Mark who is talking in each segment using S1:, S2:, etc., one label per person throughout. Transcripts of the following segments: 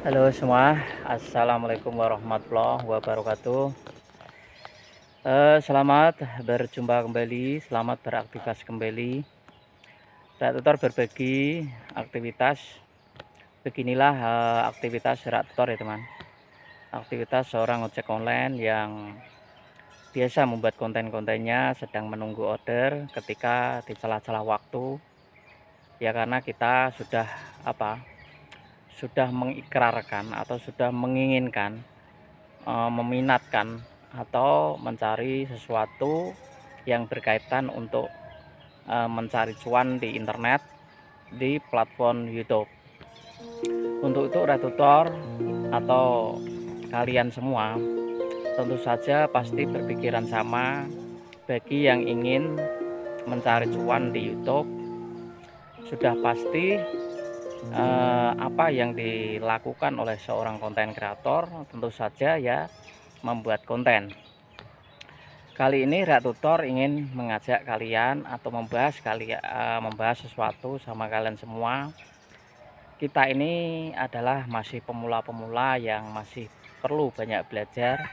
S1: Halo semua, assalamualaikum warahmatullahi wabarakatuh. Selamat berjumpa kembali, selamat beraktivitas kembali. Rak Tutor berbagi aktivitas. Beginilah aktivitas Rak Tutor ya teman. Aktivitas seorang ojek online yang biasa membuat konten-kontennya sedang menunggu order ketika di celah-celah waktu. Ya karena kita sudah sudah mengikrarkan atau sudah menginginkan meminatkan atau mencari sesuatu yang berkaitan untuk mencari cuan di internet di platform YouTube. Untuk itu Retutor atau kalian semua tentu saja pasti berpikiran sama. Bagi yang ingin mencari cuan di YouTube, sudah pasti apa yang dilakukan oleh seorang konten kreator tentu saja ya membuat konten. Kali ini Rak Tutor ingin mengajak kalian atau membahas sesuatu sama kalian semua. Kita ini adalah masih pemula-pemula yang masih perlu banyak belajar.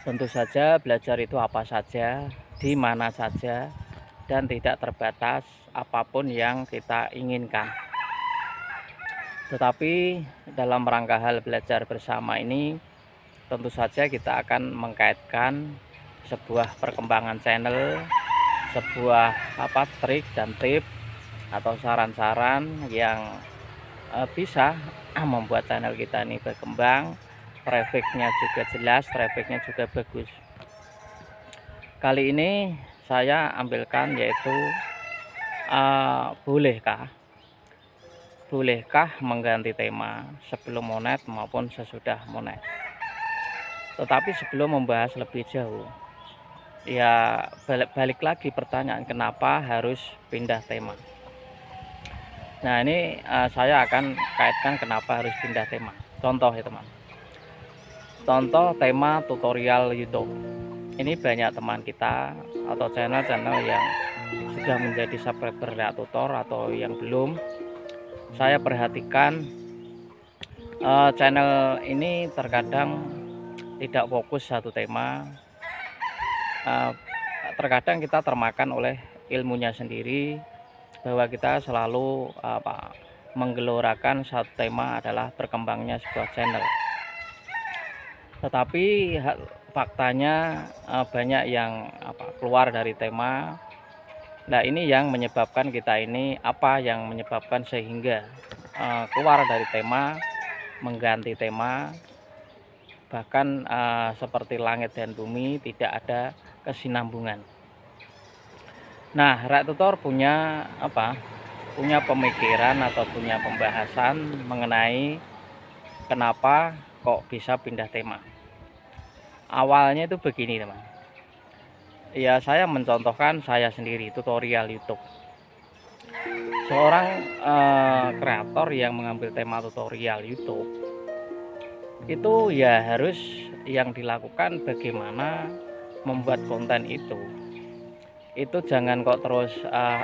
S1: Tentu saja belajar itu apa saja, di mana saja, dan tidak terbatas apapun yang kita inginkan. Tetapi dalam rangka hal belajar bersama ini, tentu saja kita akan mengkaitkan sebuah perkembangan channel, sebuah trik dan tip atau saran-saran yang bisa membuat channel kita ini berkembang, trafficnya juga jelas, trafficnya juga bagus. Kali ini saya ambilkan yaitu bolehkah mengganti tema sebelum monet maupun sesudah monet. Tetapi sebelum membahas lebih jauh, ya balik lagi pertanyaan kenapa harus pindah tema. Nah ini saya akan kaitkan kenapa harus pindah tema. Contoh ya teman, contoh tema tutorial YouTube. Ini banyak teman kita atau channel-channel yang sudah menjadi subscriber Rak Tutor atau yang belum. Saya perhatikan channel ini terkadang tidak fokus satu tema. Terkadang kita termakan oleh ilmunya sendiri, bahwa kita selalu menggelorakan satu tema adalah berkembangnya sebuah channel. Tetapi faktanya banyak yang keluar dari tema. Nah ini yang menyebabkan kita ini, apa yang menyebabkan sehingga keluar dari tema, mengganti tema, bahkan seperti langit dan bumi tidak ada kesinambungan. Nah Rak Tutor punya punya pemikiran atau punya pembahasan mengenai kenapa kok bisa pindah tema. Awalnya itu begini teman, ya saya mencontohkan saya sendiri tutorial YouTube. Seorang kreator yang mengambil tema tutorial YouTube itu ya harus yang dilakukan bagaimana membuat konten itu jangan kok terus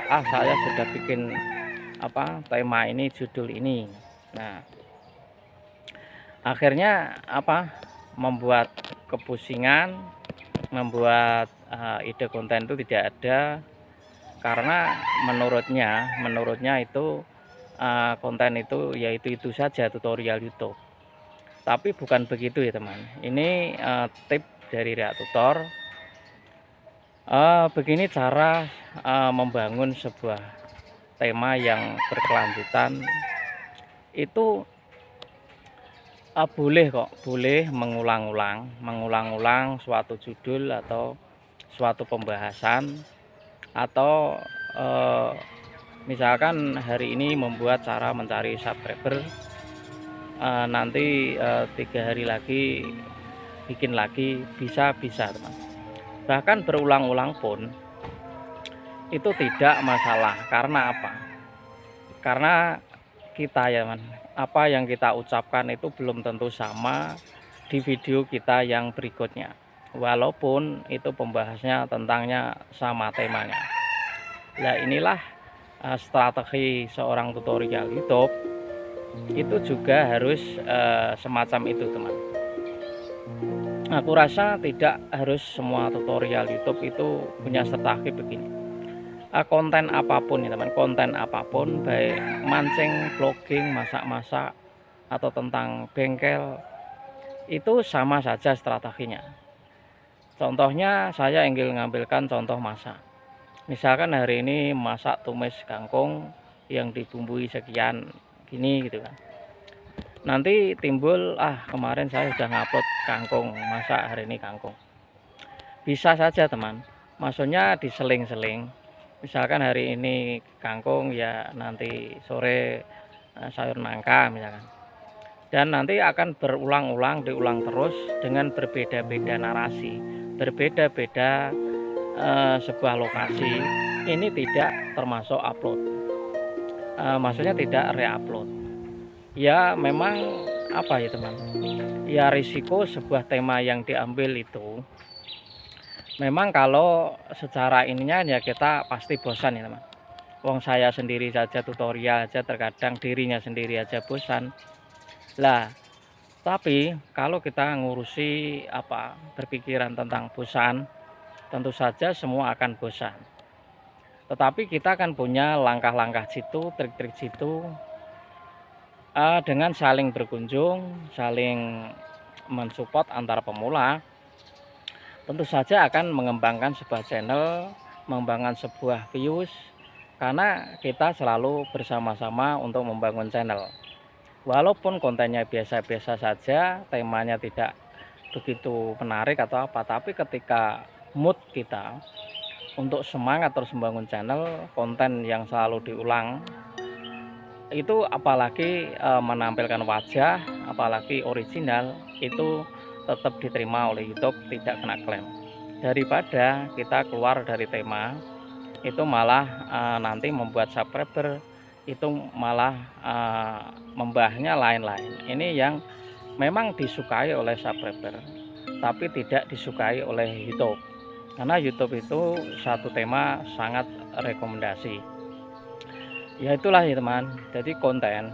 S1: saya sudah bikin tema ini, judul ini. Nah akhirnya membuat kepusingan, membuat ide konten itu tidak ada, karena menurutnya itu konten itu yaitu itu saja tutorial YouTube. Tapi bukan begitu ya teman. Ini tip dari Rak Tutor. Begini cara membangun sebuah tema yang berkelanjutan itu boleh mengulang-ulang suatu judul atau suatu pembahasan, atau misalkan hari ini membuat cara mencari subscriber, nanti 3 hari lagi bikin lagi, bisa teman. Bahkan berulang-ulang pun itu tidak masalah. Karena apa? Karena kita ya man, apa yang kita ucapkan itu belum tentu sama di video kita yang berikutnya, walaupun itu pembahasnya tentangnya sama temanya. Nah inilah strategi seorang tutorial YouTube itu juga harus semacam itu teman. Aku rasa tidak harus semua tutorial YouTube itu punya strategi begini. Konten apapun ya teman, konten apapun, baik mancing, vlogging, masak-masak, atau tentang bengkel, itu sama saja strateginya. Contohnya saya ingin mengambilkan contoh masak. Misalkan hari ini masak tumis kangkung yang dibumbui sekian gini gitu kan. Nanti timbul, kemarin saya sudah ngupload kangkung, masak hari ini kangkung. Bisa saja teman, maksudnya diseling-seling. Misalkan hari ini kangkung, ya nanti sore sayur nangka misalkan. Dan nanti akan berulang-ulang, diulang terus dengan berbeda-beda narasi, berbeda-beda sebuah lokasi. Ini tidak termasuk upload, maksudnya tidak re-upload. Ya memang apa ya teman, ya risiko sebuah tema yang diambil itu memang kalau secara ininya ya kita pasti bosan ya teman. Wong saya sendiri saja tutorial aja terkadang dirinya sendiri aja bosan lah. Tapi kalau kita ngurusi berpikiran tentang bosan, tentu saja semua akan bosan. Tetapi kita kan punya langkah-langkah situ, trik-trik situ, dengan saling berkunjung, saling mensupport antar pemula, tentu saja akan mengembangkan sebuah channel, mengembangkan sebuah views, karena kita selalu bersama-sama untuk membangun channel. Walaupun kontennya biasa-biasa saja, temanya tidak begitu menarik atau apa, tapi ketika mood kita untuk semangat terus membangun channel, konten yang selalu diulang, itu apalagi menampilkan wajah, apalagi original, itu tetap diterima oleh YouTube, tidak kena klaim. Daripada kita keluar dari tema, itu malah nanti membuat subscriber itu malah membahasnya lain-lain. Ini yang memang disukai oleh subscriber, tapi tidak disukai oleh YouTube. Karena YouTube itu satu tema sangat rekomendasi. Ya itulah ya teman, jadi konten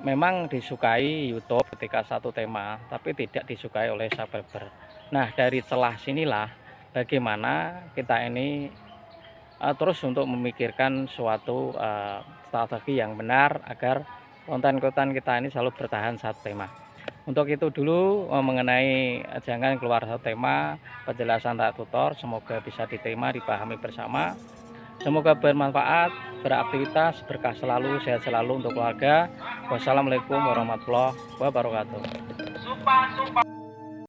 S1: memang disukai YouTube ketika satu tema, tapi tidak disukai oleh subscriber. Nah dari celah sinilah bagaimana kita ini terus untuk memikirkan suatu strategi yang benar agar konten-konten kita ini selalu bertahan satu tema. Untuk itu dulu mengenai jangan keluar satu tema, penjelasan tak tutor, semoga bisa diterima, dipahami bersama. Semoga bermanfaat, beraktivitas, berkah selalu, sehat selalu untuk keluarga. Wassalamualaikum warahmatullahi wabarakatuh.